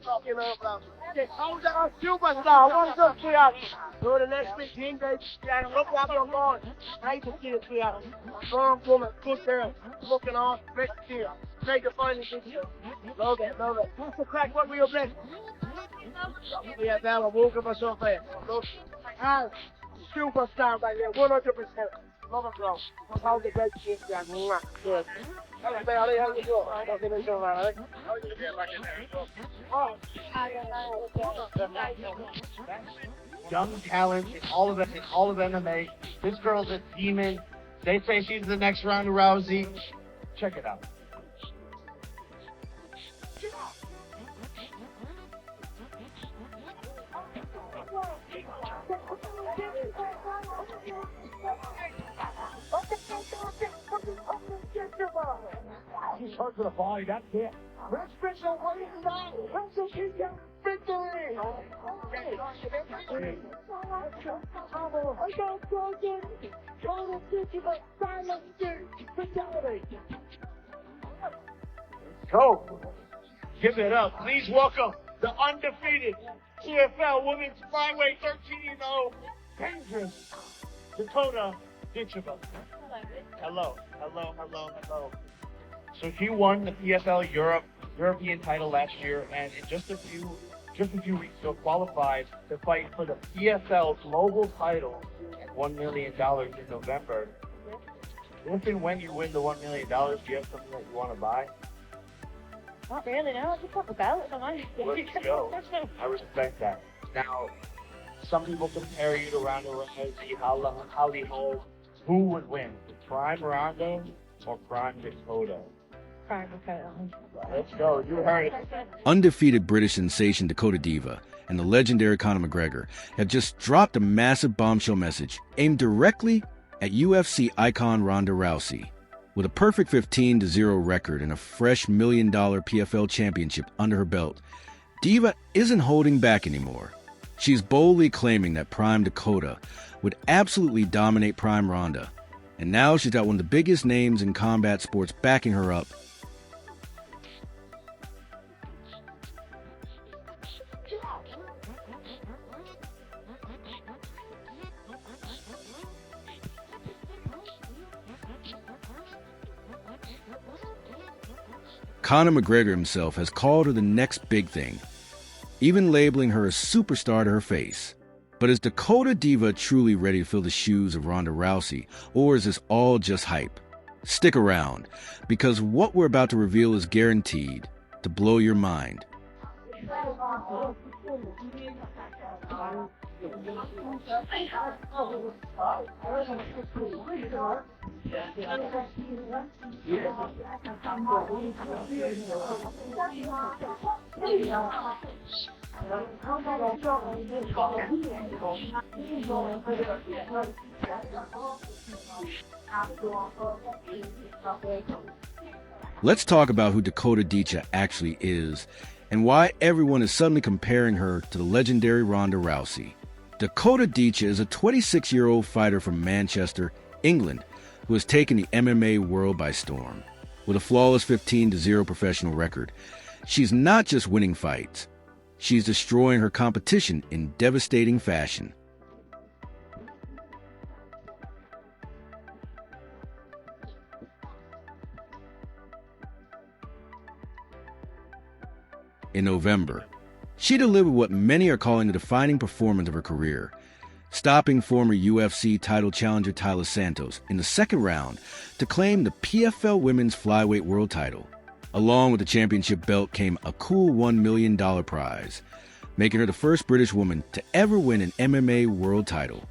Fucking up, bro. Hold that superstar. What's up, sweetheart? Go to the next big team, baby. Yeah, look out your boy. Nice to see you, sweetheart. Strong woman, good girl. Looking on, great to see you. Great to find you. Love it, love it. What's the crack? What were you blessed? Yeah, that one. Woke up myself there. Superstar right there, 100%. Love it, bro. How's the great team, yeah? Good. How you doing? Young talent in all of MMA. This girl's a demon. They say she's the next Ronda Rousey. Check it out. He's hurt to the body, that's it. Let's fix the way down. Let's keep your victory. Go. Give it up. Please welcome the undefeated CFL Women's Flyweight 13-0 dangerous Dakota Ditcheva. Hello. So she won the PFL European title last year, and in just a few weeks ago qualified to fight for the PFL global title at $1 million in November. If and when you win the $1 million, do you have something that you want to buy? Not really, no. I just want the belt, don't I? Let's go. I respect that. Now, some people compare you to Ronda Rousey, Holly Holm. Who would win, Prime Ronda or Prime Dakota? Prime Dakota. Let's go. You heard it. Undefeated British sensation Dakota Diva and the legendary Conor McGregor have just dropped a massive bombshell message aimed directly at UFC icon Ronda Rousey. With a perfect 15-0 record and a fresh $1 million PFL championship under her belt, Diva isn't holding back anymore. She's boldly claiming that Prime Dakota would absolutely dominate Prime Ronda, and now she's got one of the biggest names in combat sports backing her up. Conor McGregor himself has called her the next big thing, even labeling her a superstar to her face. But is Dakota Diva truly ready to fill the shoes of Ronda Rousey, or is this all just hype? Stick around, because what we're about to reveal is guaranteed to blow your mind. Let's talk about who Dakota Ditcheva actually is and why everyone is suddenly comparing her to the legendary Ronda Rousey. Dakota Ditcheva is a 26-year-old fighter from Manchester, England, who has taken the MMA world by storm. With a flawless 15-0 professional record, she's not just winning fights, she's destroying her competition in devastating fashion. In November, she delivered what many are calling the defining performance of her career, stopping former UFC title challenger Tyler Santos in the second round to claim the PFL Women's Flyweight World title. Along with the championship belt came a cool $1 million prize, making her the first British woman to ever win an MMA world title.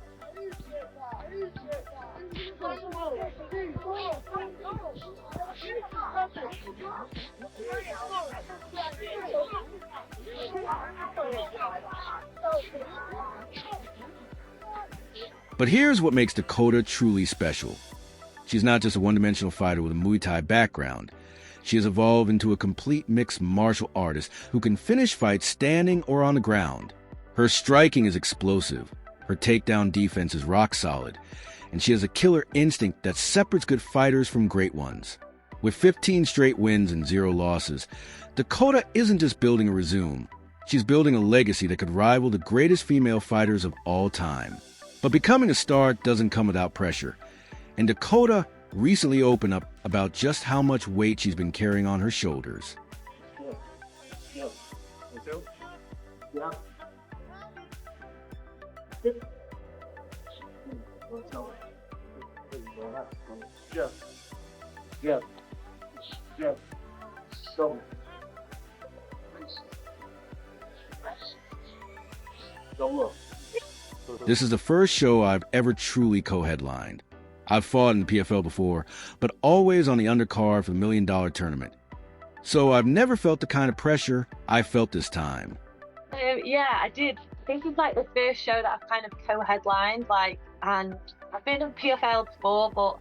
But here's what makes Dakota truly special. She's not just a one-dimensional fighter with a Muay Thai background. She has evolved into a complete mixed martial artist who can finish fights standing or on the ground. Her striking is explosive, her takedown defense is rock solid, and she has a killer instinct that separates good fighters from great ones. With 15 straight wins and 0 losses, Dakota isn't just building a resume. She's building a legacy that could rival the greatest female fighters of all time. But becoming a star doesn't come without pressure. And Dakota recently opened up about just how much weight she's been carrying on her shoulders. Yeah. Yeah. Yeah. So. This is the first show I've ever truly co-headlined. I've fought in the PFL before, but always on the undercard for the $1 million tournament. So I've never felt the kind of pressure I felt this time. Yeah, I did. I think it's like the first show that I've kind of co-headlined, and I've been in PFL before, but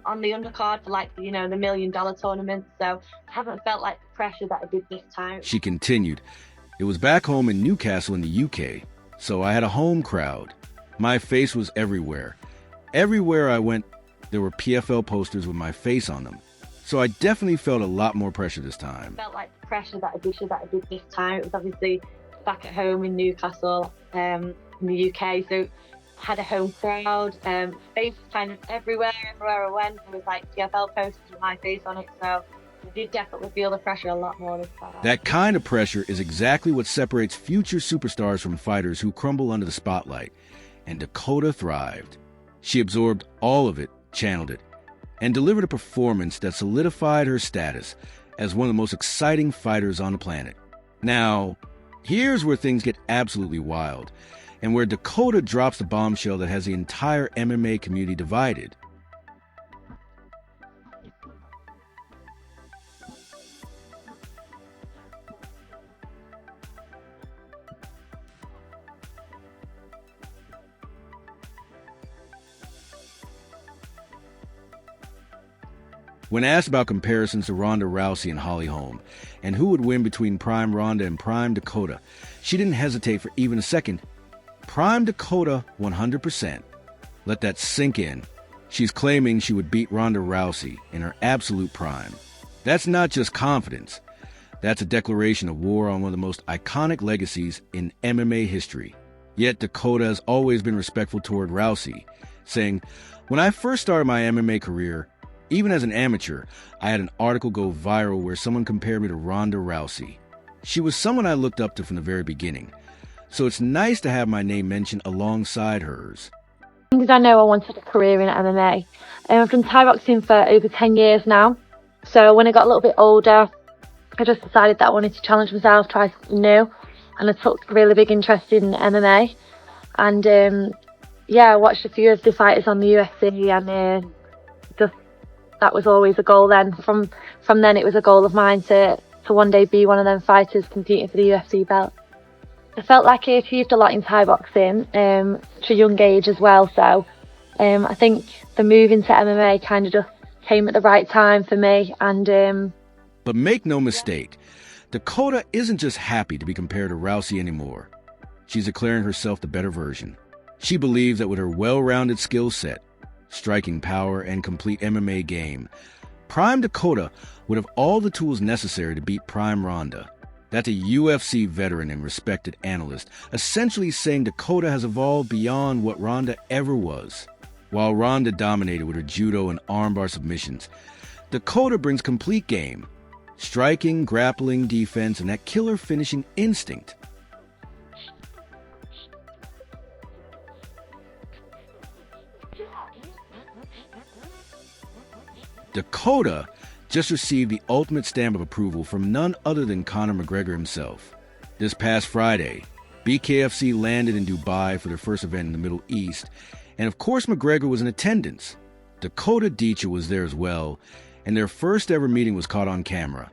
on the undercard for the $1 million tournament, so I haven't felt like the pressure that I did this time. She continued, "It was back home in Newcastle in the UK, so I had a home crowd. My face was everywhere. Everywhere I went, there were PFL posters with my face on them. So I definitely felt a lot more pressure this time." I felt like the pressure that I did this time. It was obviously back at home in Newcastle, in the UK, so I had a home crowd, face was kind of everywhere I went. There was PFL posters with my face on it, so I did definitely feel the pressure a lot more this time. That kind of pressure is exactly what separates future superstars from fighters who crumble under the spotlight. And Dakota thrived. She absorbed all of it, channeled it, and delivered a performance that solidified her status as one of the most exciting fighters on the planet. Now, here's where things get absolutely wild, and where Dakota drops the bombshell that has the entire MMA community divided. When asked about comparisons to Ronda Rousey and Holly Holm, and who would win between Prime Ronda and Prime Dakota, she didn't hesitate for even a second. Prime Dakota 100%. Let that sink in. She's claiming she would beat Ronda Rousey in her absolute prime. That's not just confidence. That's a declaration of war on one of the most iconic legacies in MMA history. Yet Dakota has always been respectful toward Rousey, saying, "When I first started my MMA career, even as an amateur, I had an article go viral where someone compared me to Ronda Rousey. She was someone I looked up to from the very beginning, so it's nice to have my name mentioned alongside hers." When did I know I wanted a career in MMA? I've done Thai boxing for over 10 years now, so when I got a little bit older, I just decided that I wanted to challenge myself, try something new, and I took a really big interest in MMA. And I watched a few of the fighters on the UFC, and that was always a goal then. From then, it was a goal of mine to one day be one of them fighters competing for the UFC belt. I felt like I achieved a lot in Thai boxing at a young age as well, so I think the move into MMA kind of just came at the right time for me. But make no mistake, Dakota isn't just happy to be compared to Rousey anymore. She's declaring herself the better version. She believes that with her well-rounded skill set, striking power, and complete MMA game, Prime Dakota would have all the tools necessary to beat Prime Ronda. That's a UFC veteran and respected analyst, essentially saying Dakota has evolved beyond what Ronda ever was. While Ronda dominated with her judo and armbar submissions, Dakota brings complete game, striking, grappling, defense, and that killer finishing instinct. Dakota just received the ultimate stamp of approval from none other than Conor McGregor himself. This past Friday, BKFC landed in Dubai for their first event in the Middle East, and of course McGregor was in attendance. Dakota Ditcheva was there as well, and their first ever meeting was caught on camera.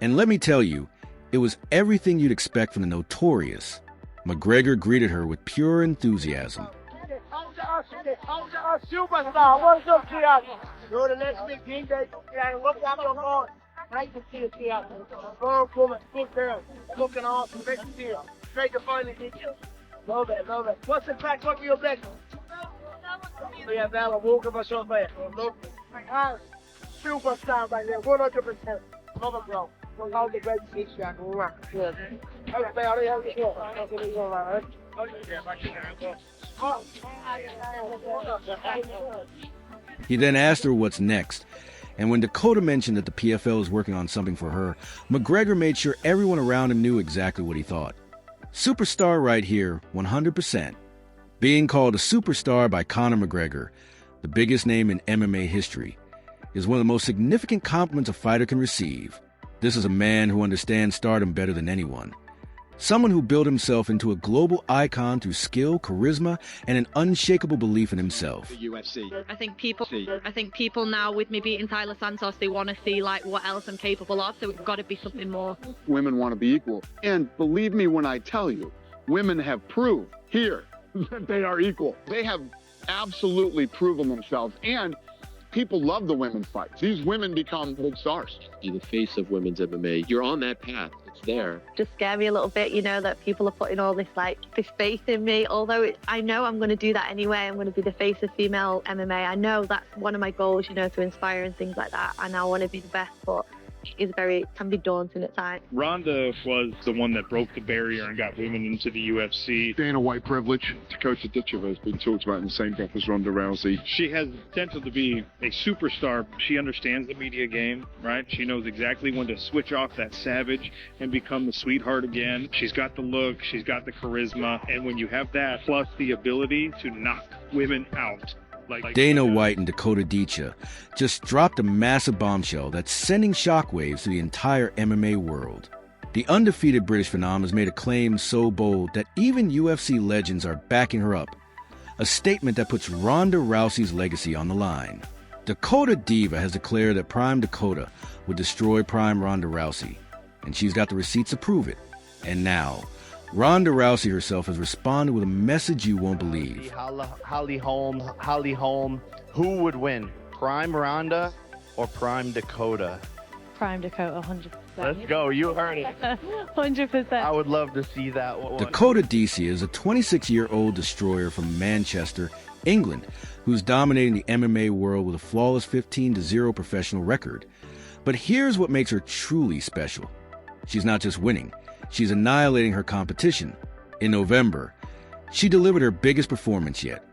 And let me tell you, it was everything you'd expect from the notorious. McGregor greeted her with pure enthusiasm. Superstar, what's up, Tia? You're the next big thing, baby. Look out your board. Nice to see you, Tia. Strong woman, good girl. Looking awesome. Great to see you. Great to finally meet you. Love it, love it. What's in fact, what for your best? Yeah, Vala, walk of us over there. Superstar right there, 100%. Love it, bro. Love the great to see you. He then asked her what's next, and when Dakota mentioned that the PFL is working on something for her, McGregor made sure everyone around him knew exactly what he thought. Superstar right here, 100%. Being called a superstar by Conor McGregor, the biggest name in MMA history, is one of the most significant compliments a fighter can receive. This is a man who understands stardom better than anyone. Someone who built himself into a global icon through skill, charisma, and an unshakable belief in himself. The UFC. I think people now, with me beating Tyler Santos, they want to see like what else I'm capable of. So it's got to be something more. Women want to be equal, and believe me when I tell you, women have proved here that they are equal. They have absolutely proven themselves, and people love the women's fights. These women become big stars. Be the face of women's MMA. You're on that path. It's there. Just scare me a little bit, you know, that people are putting all this faith in me. Although I know I'm going to do that anyway. I'm going to be the face of female MMA. I know that's one of my goals, you know, to inspire and things like that. And I want to be the best, but can be daunting at times. Ronda was the one that broke the barrier and got women into the UFC. Dana White privilege. Dakota Ditcheva has been talked about in the same breath as Ronda Rousey. She has the potential to be a superstar. She understands the media game, right? She knows exactly when to switch off that savage and become the sweetheart again. She's got the look, she's got the charisma, and when you have that, plus the ability to knock women out, Dana White and Dakota Ditcheva just dropped a massive bombshell that's sending shockwaves to the entire MMA world. The undefeated British phenom has made a claim so bold that even UFC legends are backing her up, a statement that puts Ronda Rousey's legacy on the line. Dakota Diva has declared that Prime Dakota would destroy Prime Ronda Rousey, and she's got the receipts to prove it. And now, Ronda Rousey herself has responded with a message you won't believe. Holly Holm, who would win, Prime Ronda or Prime Dakota? Prime Dakota, 100%. Let's go, you heard it. 100%. I would love to see that one. Dakota Ditcheva is a 26-year-old destroyer from Manchester, England, who's dominating the MMA world with a flawless 15-0 professional record. But here's what makes her truly special. She's not just winning. She's annihilating her competition. In November, she delivered her biggest performance yet,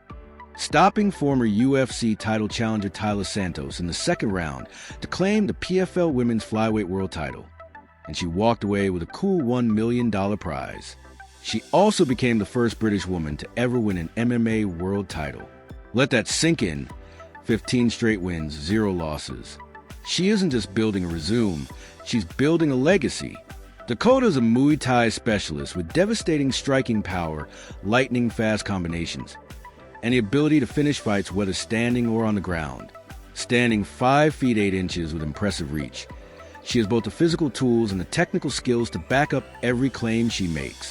stopping former UFC title challenger Tyler Santos in the second round to claim the PFL Women's Flyweight World title. And she walked away with a cool $1 million prize. She also became the first British woman to ever win an MMA world title. Let that sink in. 15 straight wins, 0 losses. She isn't just building a resume, she's building a legacy. Dakota's a Muay Thai specialist with devastating striking power, lightning-fast combinations, and the ability to finish fights whether standing or on the ground. Standing 5 feet 8 inches with impressive reach, she has both the physical tools and the technical skills to back up every claim she makes.